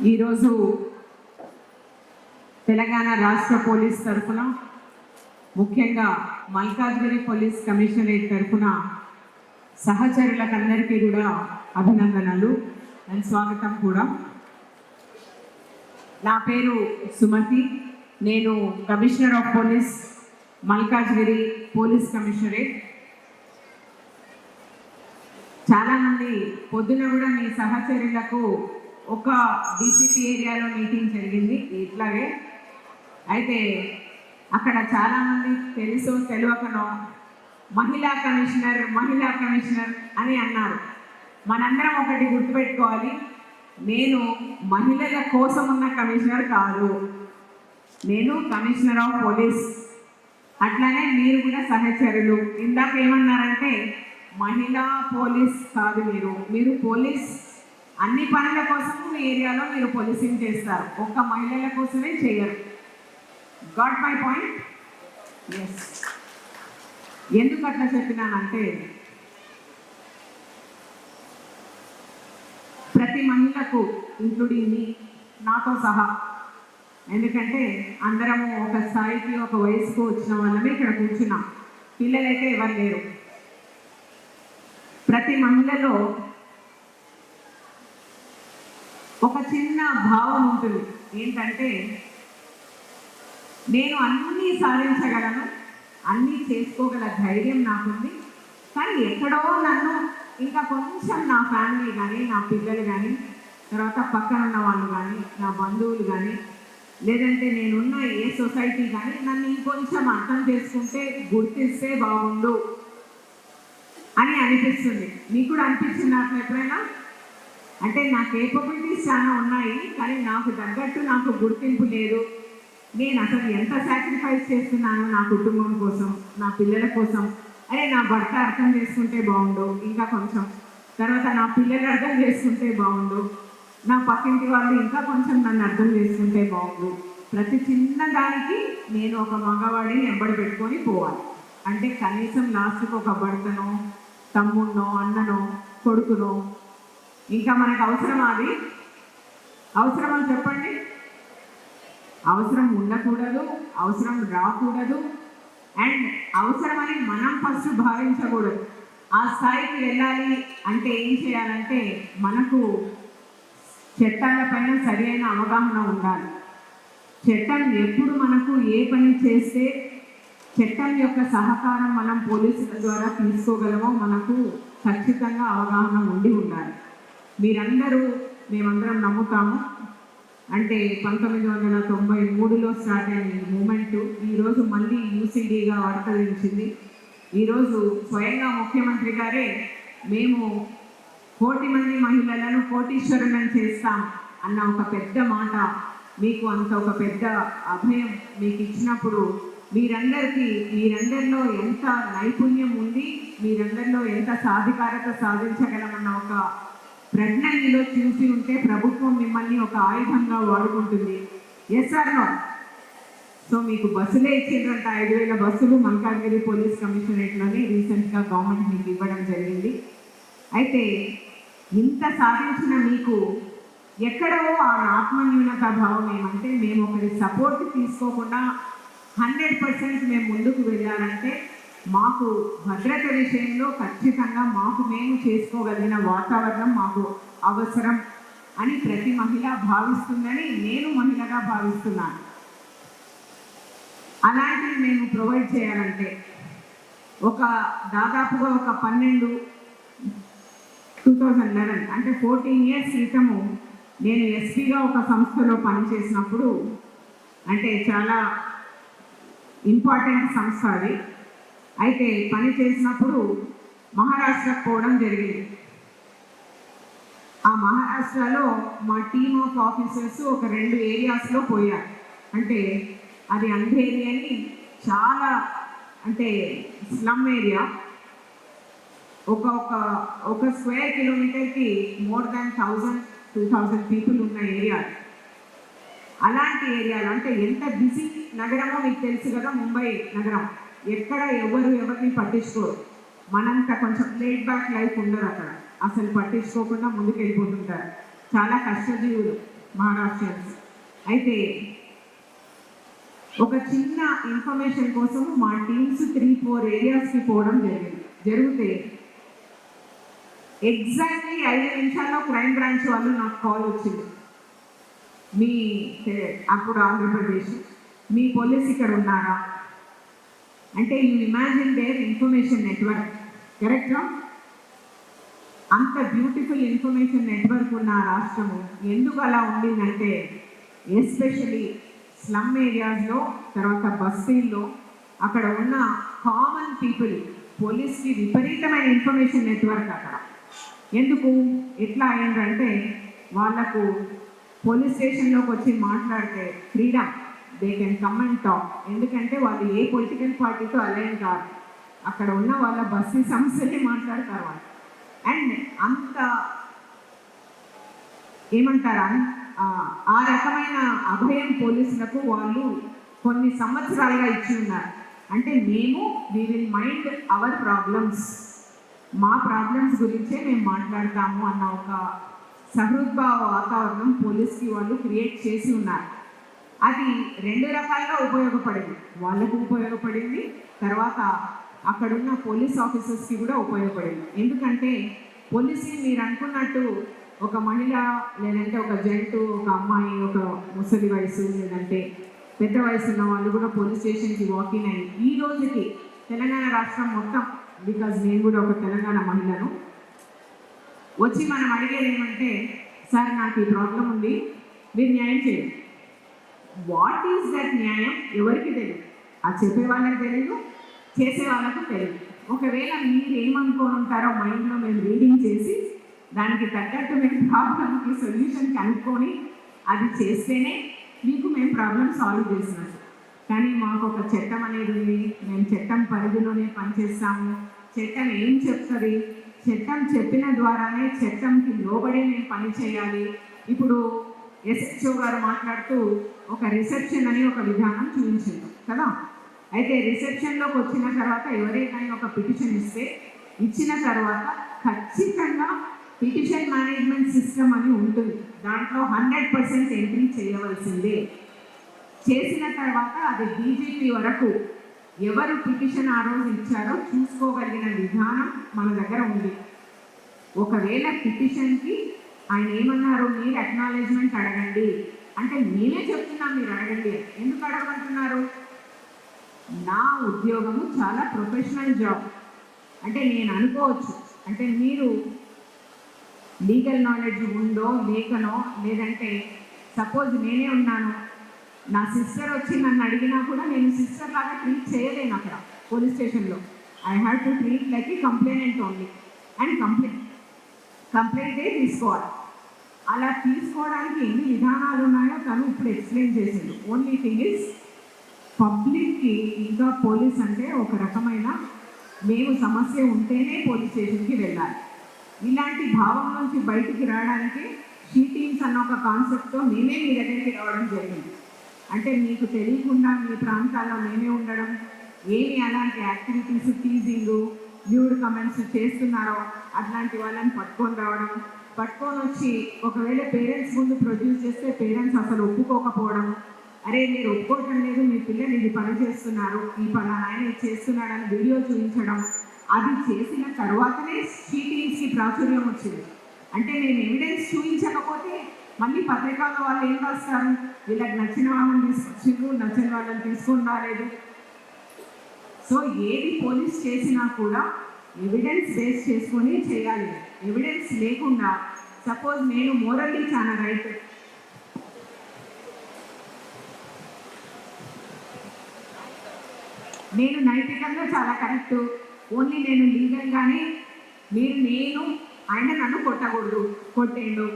ఈరోజు తెలంగాణ రాష్ట్ర పోలీస్ తరఫున ముఖ్యంగా మల్కాజ్గిరి పోలీస్ కమిషనరేట్ తరఫున సహచరులకందరికీ కూడా అభినందనలు అండ్ స్వాగతం కూడా. నా పేరు సుమతి, నేను commissioner of police Malkajgiri police commissionerate. చాలామంది పొద్దున కూడా మీ సహచరులకు ఒక డీసీపీ ఏరియాలో మీటింగ్ జరిగింది ఇట్లాగే. అయితే అక్కడ చాలామంది తెలుసో తెలియకనో మహిళా కమిషనర్ అని అన్నారు. మనందరం ఒకటి గుర్తుపెట్టుకోవాలి, నేను మహిళల కోసం ఉన్న కమిషనర్ కాదు, నేను కమిషనర్ ఆఫ్ పోలీస్. అట్లానే మీరు కూడా సహచరులు. ఇందాక ఏమన్నారంటే మహిళా పోలీస్ కాదు, మీరు పోలీస్. అన్ని పనుల కోసం మీ ఏరియాలో మీరు పోలీసింగ్ చేస్తారు, ఒక్క మహిళల కోసమే చేయరు. Got my point? ఎస్. ఎందుకు అట్లా చెప్పినానంటే ప్రతి మహిళకు, ఇంక్లూడింగ్ మీ, నాతో సహా, ఎందుకంటే అందరము ఒక స్థాయికి ఒక వయసుకు వచ్చిన వాళ్ళమే ఇక్కడ కూర్చున్నాం, పిల్లలైతే ఎవరు లేరు. ప్రతి మహిళలో ఒక చిన్న భావం ఉంటుంది, ఏంటంటే నేను అన్నీ సాధించగలను, అన్నీ చేసుకోగల ధైర్యం నాకుంది, కానీ ఎక్కడో నన్ను ఇంకా కొంచెం నా ఫ్యామిలీ కానీ, నా పిల్లలు కానీ, తర్వాత పక్కన ఉన్న వాళ్ళు కానీ, నా బంధువులు కానీ, లేదంటే నేనున్న ఏ సొసైటీ కానీ నన్ను ఇంకొంచెం అర్థం చేసుకుంటే, గుర్తిస్తే బాగుండు అని అనిపిస్తుంది. మీకు కూడా అనిపించింది నాకు ఎప్పుడైనా? అంటే నా కేపబిలిటీస్ చాలా ఉన్నాయి, కానీ నాకు తగ్గట్టు నాకు గుర్తింపు లేదు. నేను అసలు ఎంత సాక్రిఫైస్ చేస్తున్నాను నా కుటుంబం కోసం, నా పిల్లల కోసం. అరే నా భర్త అర్థం చేసుకుంటే బాగుండు ఇంకా కొంచెం, తర్వాత నా పిల్లలు అర్థం చేసుకుంటే బాగుండు, నా పక్కింటి వాళ్ళు ఇంకా కొంచెం నన్ను అర్థం చేసుకుంటే బాగుండు. ప్రతి చిన్న దానికి నేను ఒక మగవాడిని వెంబడి పెట్టుకొని పోవాలి. అంటే కనీసం లాస్ట్కి ఒక భర్తనో, తమ్ముడినో, అన్ననో, కొడుకునో. ఇంకా మనకు అవసరమా? అది అవసరమా చెప్పండి? అవసరం ఉండకూడదు, అవసరం రాకూడదు, అండ్ అవసరమని మనం ఫస్ట్ భావించకూడదు. ఆ స్థాయికి వెళ్ళాలి అంటే ఏం చేయాలంటే మనకు చట్టాలపైన సరి అయిన అవగాహన ఉండాలి. చట్టం ఎప్పుడు మనకు ఏ పని చేస్తే చట్టం యొక్క సహకారం మనం పోలీసుల ద్వారా తీసుకోగలమో మనకు ఖచ్చితంగా అవగాహన ఉండాలి. మీరందరూ, మేమందరం నమ్ముతాము. అంటే 1993లో స్టార్ట్ అయిన ఈ మూమెంటు ఈరోజు మళ్ళీ యూసీడీగా వర్తలించింది. ఈరోజు స్వయంగా ముఖ్యమంత్రి గారే మేము 1,000 మంది మహిళలను కోటీశ్వరులను చేస్తాం అన్న ఒక పెద్ద మాట, మీకు అంత ఒక పెద్ద అభయం మీకు ఇచ్చినప్పుడు మీరందరిలో ఎంత నైపుణ్యం ఉంది, మీరందరిలో ఎంత సాధికారత సాధించగలమన్న ఒక ప్రజ్ఞ మీలో చూసి ఉంటే ప్రభుత్వం మిమ్మల్ని ఒక ఆయుధంగా వాడుకుంటుంది. Yes or no? సో మీకు బస్సులే ఇచ్చిండ్రంట, 5,000 బస్సులు మల్కాజ్గిరి పోలీస్ కమిషనరేట్లోనే రీసెంట్గా గవర్నమెంట్ మీకు ఇవ్వడం జరిగింది. అయితే ఇంత సాధించిన మీకు ఎక్కడో ఆ ఆత్మన్యూనత భావం ఏమంటే మేము ఒకరి సపోర్ట్ తీసుకోకుండా 100% మేము ముందుకు వెళ్ళాలంటే మాకు భద్రత విషయంలో ఖచ్చితంగా మాకు మేము చేసుకోగలిగిన వాతావరణం మాకు అవసరం అని ప్రతి మహిళ భావిస్తుందని నేను మహిళగా భావిస్తున్నాను. అలాంటివి మేము ప్రొవైడ్ చేయాలంటే దాదాపుగా ఒక 2011 అంటే 14 years క్రితము నేను ఎస్పీగా ఒక సంస్థలో పనిచేసినప్పుడు, అంటే చాలా ఇంపార్టెంట్ సంస్థ అది. అయితే పని చేసినప్పుడు మహారాష్ట్రకు పోవడం జరిగింది. ఆ మహారాష్ట్రలో మా టీమ్ ఆఫ్ ఆఫీసర్స్ ఒక 2 ఏరియాస్లో పోయారు. అంటే అది అంధేరి అని చాలా, అంటే స్లమ్ ఏరియా. ఒక స్క్వేర్ కిలోమీటర్కి మోర్ దాన్ 1,000-2,000 పీపుల్ ఉన్న ఏరియా. అలాంటి ఏరియాలో అంటే ఎంత బిజీ నగరమో మీకు తెలుసు కదా, ముంబై నగరం. ఎక్కడ ఎవరిని పట్టించుకోరు. మనంత కొంచెం లేట్ బ్యాక్ లైఫ్ ఉండదు అక్కడ, అసలు పట్టించుకోకుండా ముందుకు వెళ్ళిపోతుంటారు. చాలా కష్టజీవులు. మహారాష్ట్రియన్స్. అయితే ఒక చిన్న ఇన్ఫర్మేషన్ కోసం మా టీమ్స్ 3-4 ఏరియాస్కి పోవడం జరిగితే ఎగ్జాక్ట్లీ 5 నిమిషాల్లో క్రైమ్ బ్రాంచ్ వాళ్ళు నాకు కాల్ వచ్చింది. మీ అప్పుడు ఆంధ్రప్రదేశ్ మీ పోలీస్ ఇక్కడ ఉన్నారా అంటే you imagine there information network. కరెక్ట్గా అంత బ్యూటిఫుల్ ఇన్ఫర్మేషన్ నెట్వర్క్ ఉన్న రాష్ట్రము ఎందుకు అలా ఉండిందంటే ఎస్పెషలీ స్లమ్ ఏరియాస్లో, తర్వాత బస్తీల్లో అక్కడ ఉన్న కామన్ పీపుల్ పోలీస్కి విపరీతమైన ఇన్ఫర్మేషన్ నెట్వర్క్ అక్కడ. ఎందుకు ఎట్లా అయిందంటే వాళ్ళకు పోలీస్ స్టేషన్లోకి వచ్చి మాట్లాడితే freedom, they can come and talk. ఎందుకంటే వాళ్ళు ఏ పొలిటికల్ పార్టీతో అలైన్ కాదు, అక్కడ ఉన్న వాళ్ళ బస్తీ సమస్యలే మాట్లాడతారు వాళ్ళు. అండ్ అంత ఏమంటారా ఆ రకమైన అభయం పోలీసులకు వాళ్ళు కొన్ని సంవత్సరాలుగా ఇచ్చి ఉన్నారు. అంటే మేము we will mind our problems, మా ప్రాబ్లమ్స్ గురించే మేము మాట్లాడతాము అన్న ఒక సహృద్భావ వాతావరణం పోలీస్కి వాళ్ళు క్రియేట్ చేసి ఉన్నారు. అది 2 రకాలుగా ఉపయోగపడింది. వాళ్ళకు ఉపయోగపడింది, తర్వాత అక్కడున్న పోలీస్ ఆఫీసర్స్కి కూడా ఉపయోగపడింది. ఎందుకంటే పోలీసింగ్ మీరు అనుకున్నట్టు ఒక మహిళ లేదంటే ఒక జంటు, ఒక అమ్మాయి, ఒక ముసలి వయసు లేదంటే పెద్ద వయసు ఉన్న వాళ్ళు కూడా పోలీస్ స్టేషన్కి వాకింగ్ అయ్యి ఈ రోజుకి తెలంగాణ రాష్ట్రం మొత్తం, బికాజ్ నేను కూడా ఒక తెలంగాణ మహిళను, వచ్చి మనం అడిగేది ఏమంటే సార్ నాకు ఈ ప్రాబ్లం ఉంది, మీరు న్యాయం చేయండి. వాట్ ఈజ్ దట్ న్యాయం ఎవరికి తెలియదు, ఆ చెప్పే వాళ్ళకి తెలియదు, చేసే వాళ్ళకు తెలియదు. ఒకవేళ మీరు ఏమనుకోని ఉంటారో మైండ్లో మేము రీడింగ్ చేసి దానికి తగ్గట్టు మేము ప్రాబ్లంకి సొల్యూషన్ కనుక్కొని అది చేస్తేనే మీకు మేము ప్రాబ్లం సాల్వ్ చేసినట్టు. కానీ మాకు ఒక చట్టం అనేది ఉంది, మేము చట్టం పరిధిలోనే పనిచేస్తాము. చట్టం ఏం చెప్తుంది, చట్టం చెప్పిన ద్వారానే చట్టంకి లోబడి మేము పని చేయాలి. ఇప్పుడు ఎస్హెచ్ఓ గారు మాట్లాడుతూ ఒక రిసెప్షన్ అని ఒక విధానం చూపించారు కదా. అయితే రిసెప్షన్లోకి వచ్చిన తర్వాత ఎవరైనా ఒక పిటిషన్ ఇచ్చిన తర్వాత ఖచ్చితంగా పిటిషన్ మేనేజ్మెంట్ సిస్టమ్ అని ఉంటుంది. దాంట్లో 100% ఎంట్రీ చేయవలసిందే. చేసిన తర్వాత అది డీజీపీ వరకు ఎవరు పిటిషన్ ఆ రోజు ఇచ్చారో చూసుకోగలిగిన విధానం మన దగ్గర ఉంది. ఒకవేళ పిటిషన్కి ఆయన ఏమన్నారు, మీరు అక్నాలెడ్జ్మెంట్ అడగండి అంటే నేనే చెప్తున్నా మీరు అడగండి. ఎందుకు అడగమంటున్నారు? నా ఉద్యోగము చాలా ప్రొఫెషనల్ జాబ్. అంటే నేను అనుకోవచ్చు, అంటే మీరు లీగల్ నాలెడ్జ్ ఉందో లేకనో, లేదంటే సపోజ్ నేనే ఉన్నాను, నా సిస్టర్ వచ్చి నన్ను అడిగినా కూడా నేను సిస్టర్ లాగా ట్రీట్ చేయలేను అక్కడ పోలీస్ స్టేషన్లో. I have to treat like a complainant only. And కంప్లైంటే తీసుకోవాలి. అలా తీసుకోవడానికి ఎన్ని విధానాలు ఉన్నాయో తను ఇప్పుడు ఎక్స్ప్లెయిన్ చేసింది. ఓన్లీ థింగ్ ఇస్ పబ్లిక్కి ఇంకా పోలీస్ అంటే ఒక రకమైన మేము సమస్య ఉంటేనే పోలీస్ స్టేషన్కి వెళ్ళాలి. ఇలాంటి భావం నుంచి బయటికి రావడానికి షీ టీమ్స్ అన్న ఒక కాన్సెప్ట్తో మేమే మీ దగ్గరికి రావడం జరిగింది. అంటే మీకు తెలియకుండా మీ ప్రాంతాల్లో మేమే ఉండడం, ఏమి అలాంటి యాక్టివిటీస్ టీజింగ్, న్యూడ్ కమెంట్స్ చేస్తున్నారో అట్లాంటి వాళ్ళని పట్టుకొని రావడం, పట్టుకొని వచ్చి ఒకవేళ పేరెంట్స్ ముందు ప్రొడ్యూస్ చేస్తే పేరెంట్స్ అసలు ఒప్పుకోకపోవడం, అరే మీరు ఒప్పుకోవటం లేదు, మీ పిల్లలు ఇది పని చేస్తున్నారు, ఈ పలానా ఆయన ఇది చేస్తున్నాడని వీడియో చూపించడం. అది చేసిన తర్వాతనే షీటీన్స్కి ప్రాచుర్యం వచ్చింది. అంటే నేను ఎవిడెన్స్ చూపించకపోతే మళ్ళీ పత్రికల్లో వాళ్ళు ఏం రాస్తారు, వీళ్ళకి నచ్చిన వాళ్ళని తీసుకొచ్చిండ్రు, నచ్చిన వాళ్ళని తీసుకొని రాలేదు. సో ఏది పోలీస్ చేసినా కూడా ఎవిడెన్స్ బేస్ చేసుకొని చేయాలి. ఎవిడెన్స్ లేకుండా సపోజ్ నేను మోరల్లీ చాలా రైట్, నేను నైతికంగా చాలా కరెక్ట్, ఓన్లీ నేను లీగల్గానే నేను ఆయన నన్ను కొట్టకూడదు, కొట్టేయండు,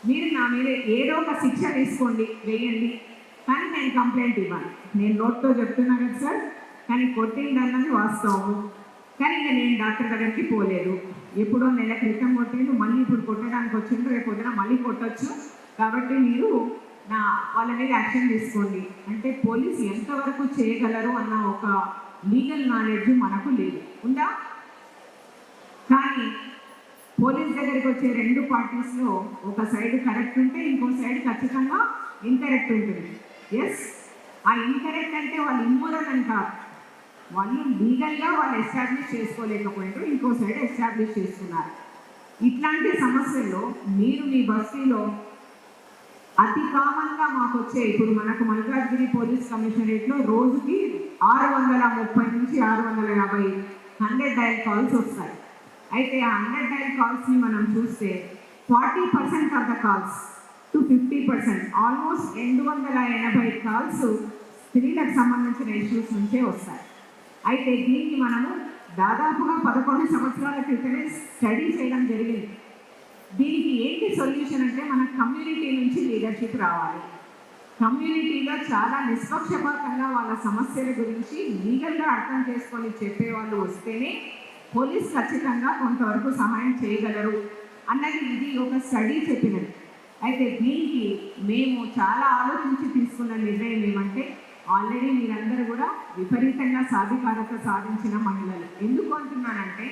మీరు నా మీద ఏదో ఒక శిక్ష తీసుకోండి, వేయండి, కానీ నేను కంప్లైంట్ ఇవ్వాలి. నేను నోట్తో చెప్తున్నా కదా సార్, కానీ కొట్టింది అన్నది వాస్తవము. కానీ ఇక నేను డాక్టర్ దగ్గరికి పోలేదు, ఎప్పుడో నెల క్రితం కొట్టిండు, మళ్ళీ ఇప్పుడు కొట్టడానికి వచ్చిండు, రేపు పొద్దున మళ్ళీ కొట్టచ్చు, కాబట్టి మీరు వాళ్ళ మీద యాక్షన్ తీసుకోండి. అంటే పోలీస్ ఎంతవరకు చేయగలరు అన్న ఒక లీగల్ నాలెడ్జ్ మనకు లేదు, ఉందా? కానీ పోలీస్ దగ్గరికి వచ్చే రెండు పార్టీస్లో ఒక సైడ్ కరెక్ట్ ఉంటే ఇంకో సైడ్ ఖచ్చితంగా ఇన్కరెక్ట్ ఉంటుంది. ఎస్, ఆ ఇన్కరెక్ట్ అంటే వాళ్ళు ఇమ్మోరల్ అని కాదు, వాళ్ళు లీగల్గా వాళ్ళు ఎస్టాబ్లిష్ చేసుకోలేకపోయారు, ఇంకో సైడ్ ఎస్టాబ్లిష్ చేసుకున్నారు. ఇట్లాంటి సమస్యల్లో మీరు మీ బస్తీలో అతి కామన్గా మాకు వచ్చే, ఇప్పుడు మనకు మల్కాజ్గిరి పోలీస్ కమిషనరేట్లో రోజుకి 630 నుంచి 650 100 డయల్ కాల్స్ వస్తాయి. అయితే ఆ 100 డయల్ కాల్స్ని మనం చూస్తే 40% of the calls to 50%, almost 280 calls స్త్రీలకు సంబంధించిన ఇష్యూస్ నుంచే వస్తాయి. అయితే దీన్ని మనము దాదాపుగా 11 సంవత్సరాల క్రితమే స్టడీ చేయడం జరిగింది. దీనికి ఏంటి సొల్యూషన్ అంటే మన కమ్యూనిటీ నుంచి లీడర్షిప్ రావాలి. కమ్యూనిటీలో చాలా నిష్పక్షపాతంగా వాళ్ళ సమస్యల గురించి లీగల్గా అర్థం చేసుకొని చెప్పేవాళ్ళు వస్తేనే పోలీస్ ఖచ్చితంగా కొంతవరకు సహాయం చేయగలరు అన్నది ఇది ఒక స్టడీ చెప్పినది. అయితే దీనికి మేము చాలా ఆలోచించి తీసుకున్న నిర్ణయం ఏమంటే, ఆల్రెడీ మీరందరూ కూడా విపరీతంగా సాధికారత సాధించిన మహిళలు. ఎందుకు అంటున్నానంటే,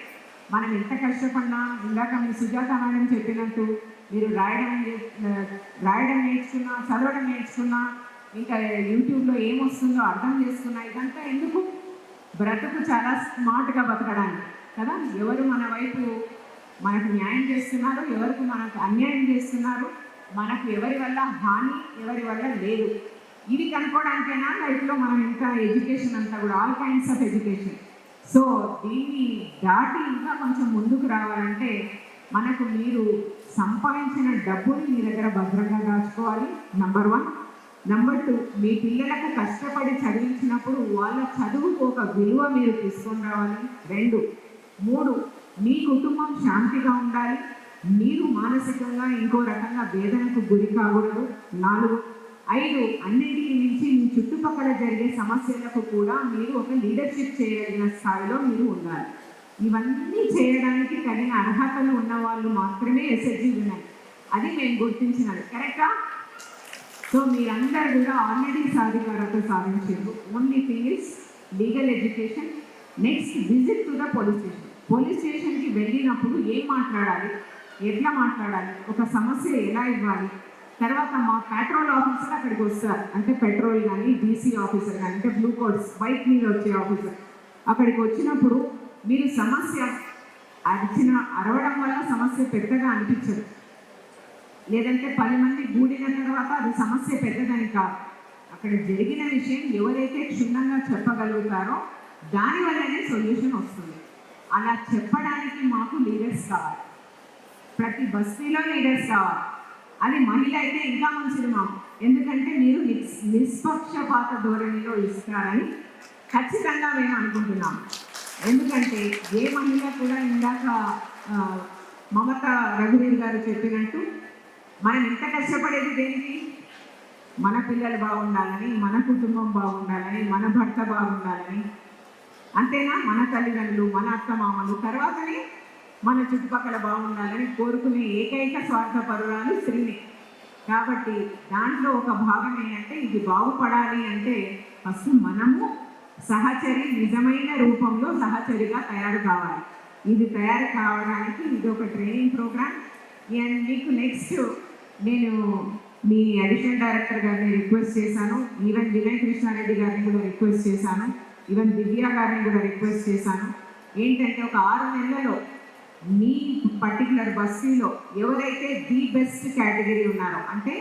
మనం ఎంత కష్టపడినా, ఇందాక మీ సుజాత మేడం చెప్పినట్టు మీరు రాయడం నేర్చుకున్నా, చదవడం నేర్చుకున్నా, ఇంకా యూట్యూబ్లో ఏమొస్తుందో అర్థం చేసుకున్నా, ఇదంతా ఎందుకు? బ్రతుకు చాలా స్మార్ట్గా బతకడానికి కదా. ఎవరు మన వైపు మనకు న్యాయం చేస్తున్నారు, ఎవరికి మనకు అన్యాయం చేస్తున్నారు, మనకు ఎవరి వల్ల హాని, ఎవరి వల్ల లేదు, ఇవి కనుక్కోవడానికైనా లైఫ్లో మనం ఇంకా ఎడ్యుకేషన్ అంతా కూడా all kinds of education. So దీన్ని దాటి ఇంకా కొంచెం ముందుకు రావాలంటే మనకు మీరు సంపాదించిన డబ్బుని మీ దగ్గర భద్రంగా దాచుకోవాలి, నంబర్ 1. నంబర్ 2, మీ పిల్లలకు కష్టపడి చదివించినప్పుడు వాళ్ళ చదువుకు ఒక విలువ మీరు తీసుకొని రావాలి. 2. 3, మీ కుటుంబం శాంతిగా ఉండాలి, మీరు మానసికంగా ఇంకో రకంగా వేదనకు గురి కాకూడదు. 4. 5, అన్నింటికి మించి మీ చుట్టుపక్కల జరిగే సమస్యలకు కూడా మీరు ఒక లీడర్షిప్ చేయగలిగిన స్థాయిలో మీరు ఉండాలి. ఇవన్నీ చేయడానికి తగిన అర్హతలు ఉన్న వాళ్ళు మాత్రమే ఎస్హెచ్జి ఉన్నాయి. అది మేము గుర్తించినది. కరెక్టా? సో మీరందరూ కూడా ఆల్రెడీ సాధికారత సాధించారు. Only thing is legal education. Next, visit to the police station. Police స్టేషన్కి వెళ్ళినప్పుడు ఏం మాట్లాడాలి, ఎట్లా మాట్లాడాలి, ఒక సమస్య ఎలా ఇవ్వాలి, తర్వాత మా పెట్రోల్ ఆఫీసర్ అక్కడికి వస్తారు, అంటే పెట్రోల్ కానీ డీసీ ఆఫీసర్ కానీ, అంటే బ్లూ కోడ్స్ బైక్ మీద వచ్చే ఆఫీసర్ అక్కడికి వచ్చినప్పుడు మీరు సమస్య అరవడం వల్ల సమస్య పెద్దగా అనిపించదు, లేదంటే 10 మంది గూడిన తర్వాత అది సమస్య పెద్దదని కాదు. అక్కడ జరిగిన విషయం ఎవరైతే క్షుణ్ణంగా చెప్పగలుగుతారో దానివల్లనే సొల్యూషన్ వస్తుంది. అలా చెప్పడానికి మాకు లీడర్స్ కావాలి, ప్రతి బస్తీలో లీడర్స్ కావాలి. అది మహిళ అయితే ఇంకా మంచిది మాకు, ఎందుకంటే మీరు నిష్పక్షపాత ధోరణిలో ఇస్తారని ఖచ్చితంగా మేము అనుకుంటున్నాం. ఎందుకంటే ఏ మహిళ కూడా ఇందాక మమత రఘువీర్ గారు చెప్పినట్టు మనం ఎంత కష్టపడేది దేనికి? మన పిల్లలు బాగుండాలని, మన కుటుంబం బాగుండాలని, మన భర్త బాగుండాలని, అంతేనా? మన తల్లిదండ్రులు, మన అత్తమామలు, తర్వాతనే మన చుట్టుపక్కల బాగుండాలని కోరుకునే ఏకైక స్వార్థపరురాలు స్త్రీని. కాబట్టి దాంట్లో ఒక భాగం ఏంటంటే, ఇది బాగుపడాలి అంటే ఫస్ట్ మనము సహచరి నిజమైన రూపంలో సహచరిగా తయారు కావాలి. ఇది తయారు కావడానికి ఇది ఒక ట్రైనింగ్ ప్రోగ్రామ్. అండ్ మీకు నెక్స్ట్ నేను మీ అడిషనల్ డైరెక్టర్ గారిని రిక్వెస్ట్ చేశాను, ఈవెన్ వినయ్ కృష్ణారెడ్డి గారిని కూడా రిక్వెస్ట్ చేశాను, ఈవెన్ దివ్య గారిని కూడా రిక్వెస్ట్ చేశాను. ఏంటంటే ఒక 6 నెలలలో మీ పర్టికులర్ బస్తీలో ఎవరైతే ది బెస్ట్ కేటగిరీ ఉన్నారో, అంటే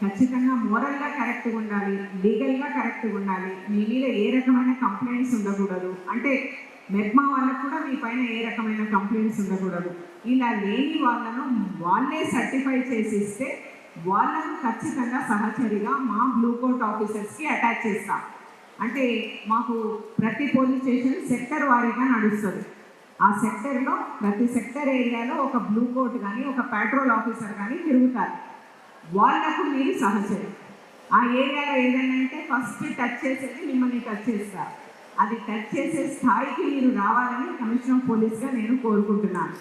ఖచ్చితంగా మోరల్గా కరెక్ట్గా ఉండాలి, లీగల్గా కరెక్ట్గా ఉండాలి, మీ మీద ఏ రకమైన కంప్లైంట్స్ ఉండకూడదు, అంటే మెగ్మా వాళ్ళకు కూడా మీ పైన ఏ రకమైన కంప్లైంట్స్ ఉండకూడదు, ఇలా లేని వాళ్ళను వాళ్ళే సర్టిఫై చేసి ఇస్తే వాళ్ళను ఖచ్చితంగా సహచరిగా మా బ్లూ కోట్ ఆఫీసర్స్కి అటాచ్ చేస్తాం. అంటే మాకు ప్రతి పోలీస్ స్టేషన్ సెక్టర్ వారీగా నడుస్తుంది. ఆ సెక్టర్లో ప్రతి సెక్టర్ ఏరియాలో ఒక బ్లూ కోట్ కానీ ఒక పెట్రోల్ ఆఫీసర్ కానీ తిరుగుతారు. వాళ్ళకు మీరు సహచరి. ఆ ఏరియాలో ఏదైనా అంటే ఫస్ట్ టచ్ చేసేది మిమ్మల్ని టచ్ చేస్తారు. అది టచ్ చేసే స్థాయికి మీరు రావాలని కమిషనర్ పోలీస్గా నేను కోరుకుంటున్నాను.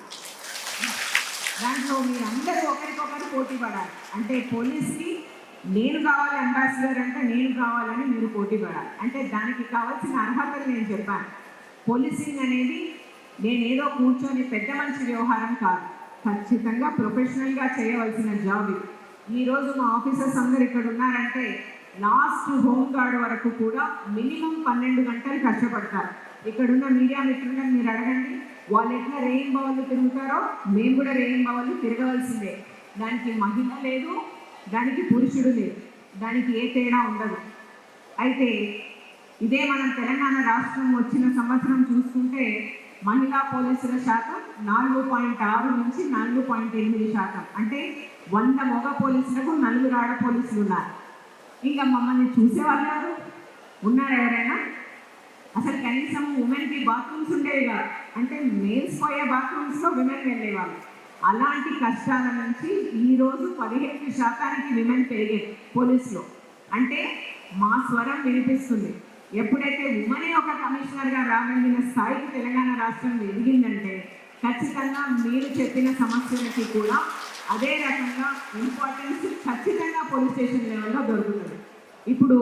దాంట్లో మీరందరూ ఒకరికొకరు పోటీ పడాలి. అంటే పోలీస్కి నేను కావాలి అంబాసిడర్ అంటే నేను కావాలని మీరు పోటీ పడాలి. అంటే దానికి కావాల్సిన అర్హతలు నేను చెప్పాను. పోలీసింగ్ అనేది నేనేదో కూర్చొని పెద్ద మనిషి వ్యవహారం కాదు. ఖచ్చితంగా ప్రొఫెషనల్గా చేయవలసిన జాబ్ ఇది. ఈరోజు మా ఆఫీసర్స్ అందరు ఇక్కడ ఉన్నారంటే లాస్ట్ హోమ్ గార్డ్ వరకు కూడా మినిమం 12 గంటలు కష్టపడతారు. ఇక్కడున్న మీడియా మిత్రులను మీరు అడగండి, వాళ్ళు ఎట్లా రేయింబవళ్ళు తిరుగుతారో మేము కూడా రేయింబవళ్ళు తిరగవలసిందే. దానికి మహిళ లేదు, దానికి పురుషుడు లేదు, దానికి ఏ తేడా ఉండదు. అయితే ఇదే మనం తెలంగాణ రాష్ట్రం వచ్చిన సంవత్సరం చూసుకుంటే మహిళా పోలీసుల శాతం 4.6 నుంచి 4.8%. అంటే 100 మగ పోలీసులకు 4 ఆడ పోలీసులు ఉన్నారు. ఇంకా మమ్మల్ని చూసేవాళ్ళు ఎవరు ఉన్నారు? ఎవరైనా? అసలు కనీసం ఉమెన్కి బాత్రూమ్స్ ఉండేవి కాదు. అంటే మేల్స్ పోయే బాత్రూమ్స్లో విమెన్ వెళ్ళేవాళ్ళు. అలాంటి కష్టాల నుంచి ఈరోజు 15% విమెన్ పెరిగేది పోలీసులో. అంటే మా స్వరం వినిపిస్తుంది. ఎప్పుడైతే ఉమెనే ఒక కమిషనర్గా రాగలిగిన స్థాయికి తెలంగాణ రాష్ట్రం ఎదిగిందంటే ఖచ్చితంగా మీరు చెప్పిన సమస్యలకి కూడా అదే రకంగా ఇంపార్టెన్స్ ఖచ్చితంగా పోలీస్ స్టేషన్ లెవెల్లో దొరుకుతుంది. ఇప్పుడు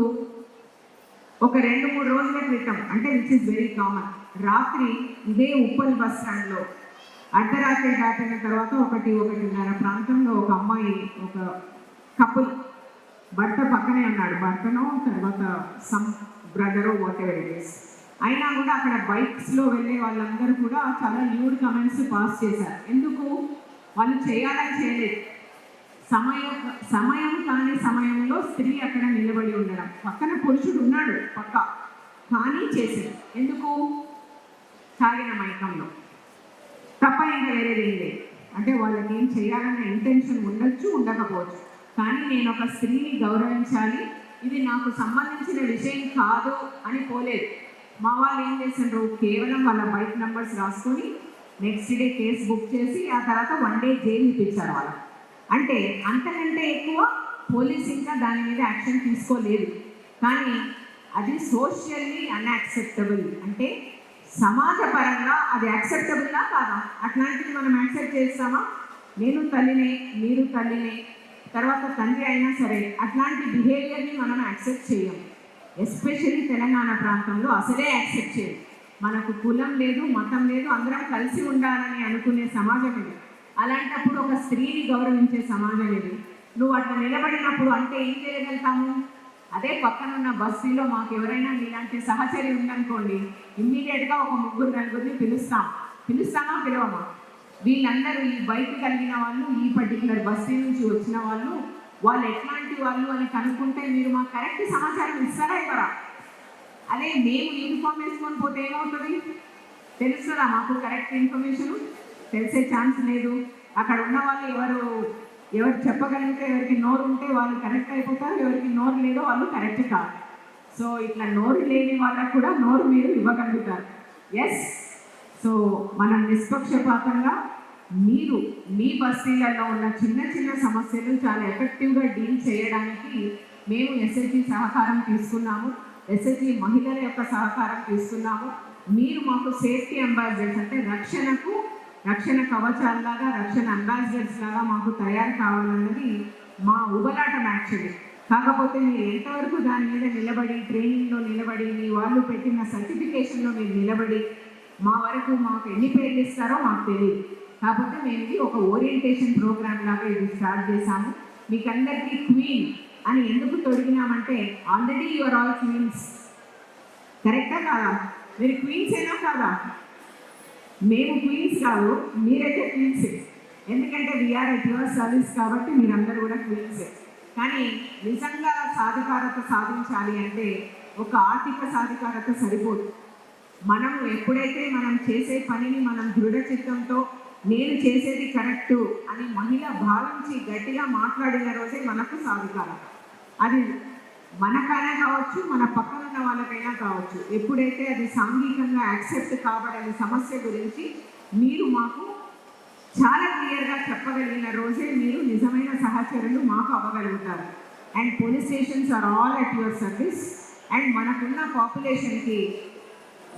ఒక 2-3 రోజుల క్రితం, అంటే విచ్ ఇస్ వెరీ కామన్, రాత్రి ఇదే ఉప్పల్ బస్ స్టాండ్లో అర్ధరాత్రి దాటిన తర్వాత 1-1:30 ప్రాంతంలో ఒక అమ్మాయి, ఒక కపుల్, భర్త పక్కనే ఉన్నాడు, భర్తనో తర్వాత సమ్ బ్రదరో వాట్ ఎవర్ ఇట్ ఈస్, అయినా కూడా అక్కడ బైక్స్లో వెళ్ళే వాళ్ళందరూ కూడా చాలా ల్యూడ్ కమెంట్స్ పాస్ చేశారు. ఎందుకు? వాళ్ళు చేయాలని చేయలేదు. సమయం కాని సమయంలో స్త్రీ అక్కడ నిలబడి ఉండడం, పక్కన పురుషుడు ఉన్నాడు పక్క, కానీ చేసేది ఎందుకు? తాగిన మైకంలో తప్ప ఇంకా వేరేది ఏం లేదు. అంటే వాళ్ళకి ఏం చేయాలన్న ఇంటెన్షన్ ఉండొచ్చు, ఉండకపోవచ్చు, కానీ నేను ఒక స్త్రీని గౌరవించాలి, ఇది నాకు సంబంధించిన విషయం కాదు అని పోలేదు. మా వాళ్ళు ఏం చేసిండ్రు, కేవలం వాళ్ళ బైక్ నెంబర్స్ రాసుకొని నెక్స్ట్ డే కేసు బుక్ చేసి ఆ తర్వాత 1 డే జైలు ఇప్పించారు వాళ్ళకి. అంటే అంతకంటే ఎక్కువ పోలీస్ ఇంకా దాని మీద యాక్షన్ తీసుకోలేదు. కానీ అది సోషల్లీ అన్యాక్సెప్టబుల్. అంటే సమాజపరంగా అది యాక్సెప్టబుల్లా కాదా? అట్లాంటిది మనం యాక్సెప్ట్ చేస్తామా? నేను తల్లినే, మీరు తల్లినే, తర్వాత తండ్రి అయినా సరే అట్లాంటి బిహేవియర్ని మనం యాక్సెప్ట్ చేయం. ఎస్పెషల్లీ తెలంగాణ ప్రాంతంలో అసలే యాక్సెప్ట్ చేయం. మనకు కులం లేదు, మతం లేదు, అందరం కలిసి ఉండాలని అనుకునే సమాజం ఇది. అలాంటప్పుడు ఒక స్త్రీని గౌరవించే సమాజం ఇది. నువ్వు అట్లా నిలబడినప్పుడు అంటే ఏం చేయగలుగుతాము? అదే పక్కనున్న బస్సులో మాకు ఎవరైనా ఇలాంటి సహచరి ఉందనుకోండి, ఇమ్మీడియట్గా ఒక 3-4 పిలుస్తామా పిలవమా? వీళ్ళందరూ ఈ బైక్ కలిగిన వాళ్ళు, ఈ పర్టికులర్ బస్సు నుంచి వచ్చిన వాళ్ళు ఎట్లాంటి వాళ్ళు అని కనుక్కుంటే మీరు మాకు కరెక్ట్ సమాచారం ఇస్తారా ఇవ్వరా? అదే మేము యూనిఫామ్ వేసుకొని పోతే ఏమవుతుంది? తెలుస్తుందా మాకు కరెక్ట్ ఇన్ఫర్మేషన్? తెలిసే ఛాన్స్ లేదు. అక్కడ ఉన్న వాళ్ళు ఎవరు చెప్పగలిగితే, ఎవరికి నోరు ఉంటే వాళ్ళు కరెక్ట్ అయిపోతారు, ఎవరికి నోరు లేదో వాళ్ళు కరెక్ట్ కాదు. సో ఇట్లా నోరు లేని వాళ్ళకు కూడా నోరు మీరు ఇవ్వగలుగుతారు. ఎస్, సో మనం నిష్పక్షపాతంగా మీరు మీ బస్తీలలో ఉన్న చిన్న చిన్న సమస్యలు చాలా ఎఫెక్టివ్గా డీల్ చేయడానికి మేము ఎస్హెచ్జి సహకారం తీసుకున్నాము, ఎస్హెచ్జి మహిళల యొక్క సహకారం తీసుకున్నాము. మీరు మాకు సేఫ్టీ అంబాసిడర్స్, అంటే రక్షణ కవచాల్లాగా, రక్షణ అంబాసిడర్స్ లాగా మాకు తయారు కావాలన్నది మా ఉబలాటం యాక్చువల్లీ. కాకపోతే మీరు ఎంతవరకు దాని మీద నిలబడి, ట్రైనింగ్లో నిలబడి, మీ వాళ్ళు పెట్టిన సర్టిఫికేషన్లో మీరు నిలబడి మా వరకు మాకు ఎన్ని పేర్లు ఇస్తారో మాకు తెలియదు. కాకపోతే మేము ఇది ఒక ఓరియంటేషన్ ప్రోగ్రామ్ లాగా ఇది స్టార్ట్ చేశాము. మీకు అందరికీ క్వీన్ అని ఎందుకు తొడిగినామంటే ఆల్రెడీ యువర్ ఆల్ క్వీన్స్. కరెక్టా కాదా? మీరు క్వీన్స్ అయినా కాదా? మేము క్వీన్స్ కాదు, మీరైతే క్వీన్సే. ఎందుకంటే వీఆర్ ఎట్ యువర్ సర్వీస్ కాబట్టి మీరందరూ కూడా క్వీన్సే. కానీ నిజంగా సాధికారత సాధించాలి అంటే ఒక ఆర్థిక సాధికారత సరిపోదు. మనము ఎప్పుడైతే మనం చేసే పనిని మనం దృఢ చిత్తంతో నేను చేసేది కరెక్టు అని మహిళ భావించి గట్టిగా మాట్లాడిన రోజే మనకు సాధికారత. అది మనకైనా కావచ్చు, మన పక్కనున్న వాళ్ళకైనా కావచ్చు. ఎప్పుడైతే అది సాంఘికంగా యాక్సెప్ట్ కాబడని సమస్య గురించి మీరు మాకు చాలా క్లియర్గా చెప్పగలిగిన రోజే మీరు నిజమైన సహచరులు మాకు అవ్వగలుగుతారు. And police stations are all at your service. And మనకున్న పాపులేషన్కి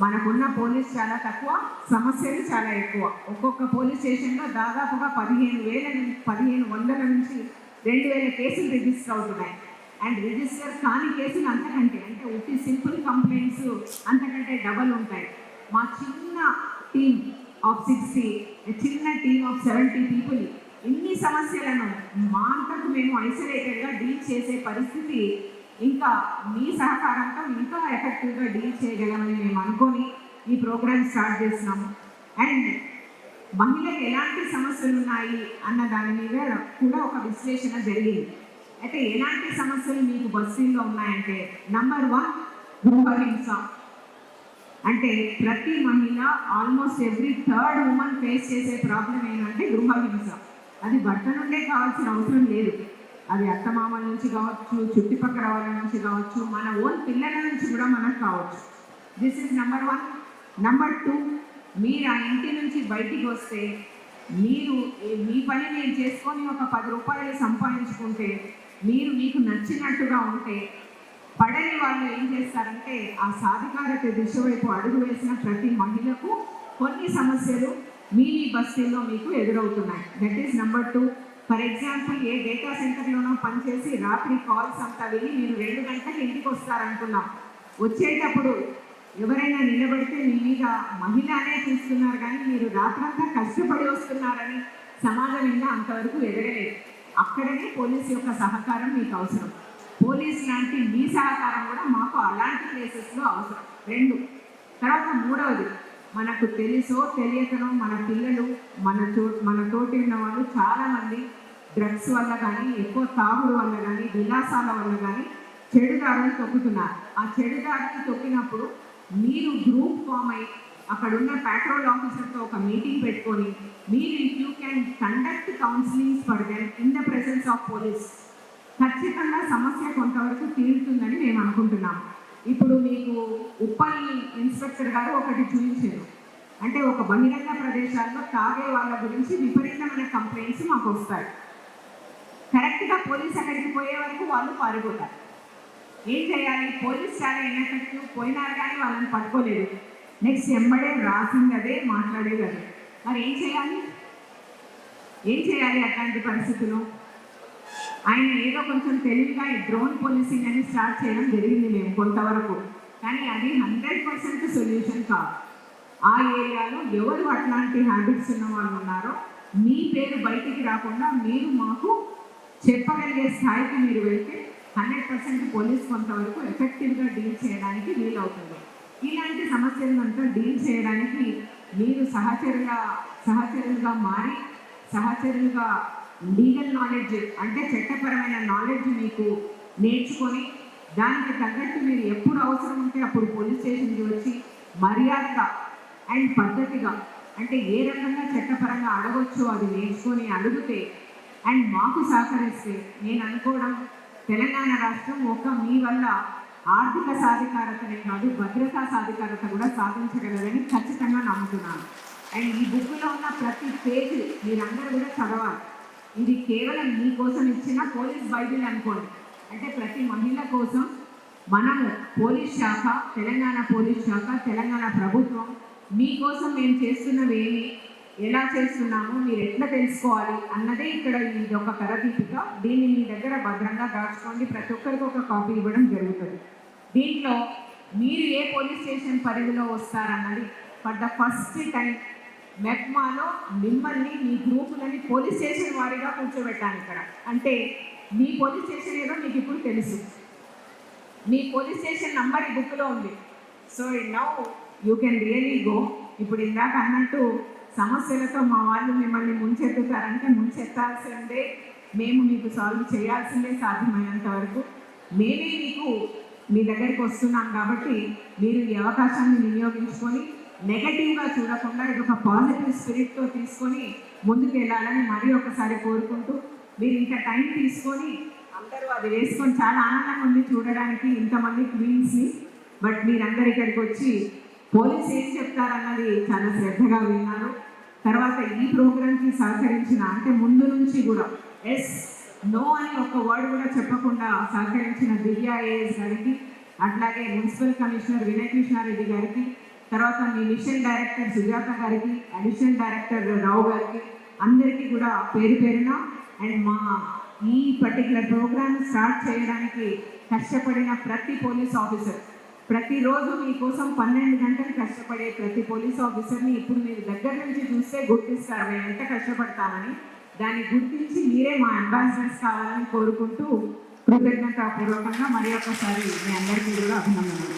మనకున్న పోలీస్ చాలా తక్కువ, సమస్యలు చాలా ఎక్కువ. ఒక్కొక్క పోలీస్ స్టేషన్లో దాదాపుగా 1500 నుంచి 2000 కేసులు రిజిస్టర్ అవుతున్నాయి. అండ్ రిజిస్టర్ కాని కేసులు అంతకంటే, అంటే ఉట్టి సింపుల్ కంప్లైంట్స్ అంతకంటే డబల్ ఉంటాయి. మా చిన్న టీమ్ ఆఫ్ 60, చిన్న టీమ్ ఆఫ్ 70 పీపుల్ ఇన్ని సమస్యలను మా అంతకు మేము ఐసోలేటెడ్గా డీల్ చేసే పరిస్థితి ఇంకా మీ సహకారంతో ఇంకా ఎఫెక్టివ్గా డీల్ చేయగలమని మేము అనుకొని ఈ ప్రోగ్రామ్ స్టార్ట్ చేస్తున్నాము. అండ్ మహిళలకు ఎలాంటి సమస్యలు ఉన్నాయి అన్న దాని మీద కూడా ఒక విశ్లేషణ జరిగింది. అయితే ఎలాంటి సమస్యలు మీకు బస్తీల్లో ఉన్నాయంటే, నంబర్ 1 గృహహింస. అంటే ప్రతి మహిళ almost every 3rd women face చేసే ప్రాబ్లం ఏంటంటే గృహహింస. అది భర్త నుండే కావాల్సిన అవసరం లేదు, అది అత్తమామల నుంచి కావచ్చు, చుట్టుపక్కల వాళ్ళ నుంచి కావచ్చు, మన ఓన్ పిల్లల నుంచి కూడా మనకు కావచ్చు. This is number 1. నంబర్ 2, మీరు ఆ ఇంటి నుంచి బయటికి వస్తే మీరు మీ పని మీరు చేసుకొని ఒక 10 రూపాయలు సంపాదించుకుంటే మీకు నచ్చినట్టుగా ఉంటే పడని వాళ్ళు ఏం చేస్తారంటే ఆ సాధికారత దిశ వైపు అడుగు వేసిన ప్రతి మహిళకు కొన్ని సమస్యలు మీ బస్తీల్లో మీకు ఎదురవుతున్నాయి. That is number 2. For example, a data సెంటర్లోనో పనిచేసి రాత్రి కాల్స్ అంతా వెళ్ళి మీరు 2 గంటలకు ఇంటికి వస్తారనుకున్నాం. వచ్చేటప్పుడు ఎవరైనా నిలబడితే మీ మీద మహిళ అనే చూస్తున్నారు, కానీ మీరు రాత్రంతా కష్టపడి వస్తున్నారని సమాజం ఇంకా అంతవరకు ఎదగలేదు. అక్కడనే పోలీస్ యొక్క సహకారం మీకు అవసరం. పోలీస్ లాంటి మీ సహకారం కూడా మాకు అలాంటి ప్లేసెస్లో అవసరం. 2. తర్వాత 3వది, మనకు తెలుసో తెలియకనో మన పిల్లలు మన తోటి ఉన్న వాళ్ళు చాలామంది డ్రగ్స్ వల్ల కానీ, ఎక్కువ తాగుడు వల్ల కానీ, విలాసాల వల్ల కానీ చెడుదారులు తొక్కుతున్నారు. ఆ చెడుదారులు తొక్కినప్పుడు మీరు గ్రూప్ ఫామ్ అయ్యి అక్కడున్న పెట్రోల్ ఆఫీసర్తో ఒక మీటింగ్ పెట్టుకొని మీరు if you can conduct counsellings for them in the presence of police, ఖచ్చితంగా సమస్య కొంతవరకు తీరుతుందని మేము అనుకుంటున్నాము. ఇప్పుడు మీకు ఉప్పల్ ఇన్స్పెక్టర్ గారు ఒకటి చూపించారు. అంటే ఒక బహిరంగ ప్రదేశాల్లో తాగే వాళ్ళ గురించి విపరీతమైన కంప్లైంట్స్ మాకు వస్తాయి. కరెక్ట్గా పోలీస్ అక్కడికి పోయే వరకు వాళ్ళు పారిపోతారు. ఏం చేయాలి? పోలీస్ చాలా ఇన్ఎఫెక్టివ్, పోయినారు కానీ వాళ్ళని పట్టుకోలేదు. నెక్స్ట్ ఎంబడే రాసింది అదే, మాట్లాడేది అదే. మరి ఏం చేయాలి అట్లాంటి పరిస్థితుల్లో? ఆయన ఏదో కొంచెం తెలివిగా ఈ డ్రోన్ పోలీసింగ్ అని స్టార్ట్ చేయడం జరిగింది మేము కొంతవరకు, కానీ అది 100% సొల్యూషన్ కాదు. ఆ ఏరియాలో ఎవరు అట్లాంటి హ్యాబిట్స్ ఉన్న వాళ్ళు ఉన్నారో మీ పేరు బయటికి రాకుండా మీరు మాకు చెప్పగలిగే స్థాయికి మీరు వెళ్తే 100% పోలీస్ కొంతవరకు ఎఫెక్టివ్గా డీల్ చేయడానికి వీలవుతుంది. ఇలాంటి సమస్యలంతా డీల్ చేయడానికి మీరు సహచరులుగా మారి, సహచరులుగా లీగల్ నాలెడ్జ్ అంటే చట్టపరమైన నాలెడ్జ్ మీకు నేర్చుకొని దానికి తగ్గట్టు మీరు ఎప్పుడు అవసరం ఉంటే అప్పుడు పోలీస్ స్టేషన్కి వచ్చి మర్యాదగా అండ్ పద్ధతిగా, అంటే ఏ రకంగా చట్టపరంగా అడగొచ్చో అది నేర్చుకొని అడిగితే అండ్ మాకు సహకరిస్తే, నేను అనుకోవడం తెలంగాణ రాష్ట్రం మీ వల్ల ఆర్థిక సాధికారతనే కాదు, భద్రతా సాధికారత కూడా సాధించగలరని ఖచ్చితంగా నమ్ముతున్నాను. అండ్ ఈ బుక్లో ఉన్న ప్రతి పేజీ మీరందరూ కూడా చదవాలి. ఇది కేవలం మీకోసం ఇచ్చిన పోలీస్ బైబిల్ అనుకోండి. అంటే ప్రతి మహిళ కోసం మనము పోలీస్ శాఖ, తెలంగాణ పోలీస్ శాఖ, తెలంగాణ ప్రభుత్వం మీకోసం మేము చేస్తున్నవి ఏమి, ఎలా చేస్తున్నామో మీరు ఎట్లా తెలుసుకోవాలి అన్నదే ఇక్కడ ఇది ఒక కరదీపిక. దీన్ని మీ దగ్గర భద్రంగా దాచుకోండి. ప్రతి ఒక్కరికి ఒక కాపీ ఇవ్వడం జరుగుతుంది. దీంట్లో మీరు ఏ పోలీస్ స్టేషన్ పరిధిలో వస్తారన్నది ఫర్ ద ఫస్ట్ టైం మెప్మాలో మిమ్మల్ని మీ గ్రూపులని పోలీస్ స్టేషన్ వారీగా కూర్చోబెట్టాను ఇక్కడ. అంటే మీ పోలీస్ స్టేషన్ ఏదో మీకు ఇప్పుడు తెలుసు, మీ పోలీస్ స్టేషన్ నంబర్ ఈ బుక్లో ఉంది. So now you can really go. ఇప్పుడు ఇందాక అన్నట్టు సమస్యలతో మా వాళ్ళు మిమ్మల్ని ముంచెత్తుతారంటే ముంచెత్తాల్సిందే, మేము మీకు సాల్వ్ చేయాల్సిందే సాధ్యమైనంత వరకు. మేమే మీకు మీ దగ్గరికి వస్తున్నాం కాబట్టి మీరు ఈ అవకాశాన్ని వినియోగించుకొని నెగటివ్గా చూడకుండా ఇది ఒక పాజిటివ్ స్పిరిట్తో తీసుకొని ముందుకు వెళ్ళాలని మరీ ఒకసారి కోరుకుంటూ, మీరు ఇంత టైం తీసుకొని అందరూ అది వేసుకొని చాలా ఆనందంగా ఉంది చూడడానికి ఇంతమంది క్వీన్స్ని. బట్ మీరందరూ ఇక్కడికి వచ్చి పోలీస్ ఏం చెప్తారన్నది చాలా శ్రద్ధగా విన్నారు. తర్వాత ఈ ప్రోగ్రామ్కి సహకరించిన, అంటే ముందు నుంచి కూడా ఎస్ నో అని ఒక వర్డ్ కూడా చెప్పకుండా సహకరించిన దివ్య ఏఎస్ గారికి, అట్లాగే మున్సిపల్ కమిషనర్ వినయ్ కృష్ణారెడ్డి గారికి, తర్వాత మీ మిషన్ డైరెక్టర్ సుజాత గారికి, అడిషనల్ డైరెక్టర్ రావు గారికి, అందరికీ కూడా పేరు పేరున అండ్ మా ఈ పర్టికులర్ ప్రోగ్రామ్ స్టార్ట్ చేయడానికి కష్టపడిన ప్రతి పోలీస్ ఆఫీసర్ ప్రతిరోజు మీకోసం 12 గంటలు కష్టపడే ప్రతి పోలీస్ ఆఫీసర్ని ఇప్పుడు మీరు దగ్గర నుంచి చూస్తే గుర్తిస్తారు మేము ఎంత కష్టపడతామని. దాన్ని గుర్తించి మీరే మా అంబాసిడర్స్ కావాలని కోరుకుంటూ కృతజ్ఞతాపూర్వకంగా మరి ఒక్కసారి మీ అందరికీ కూడా అభినందనలు.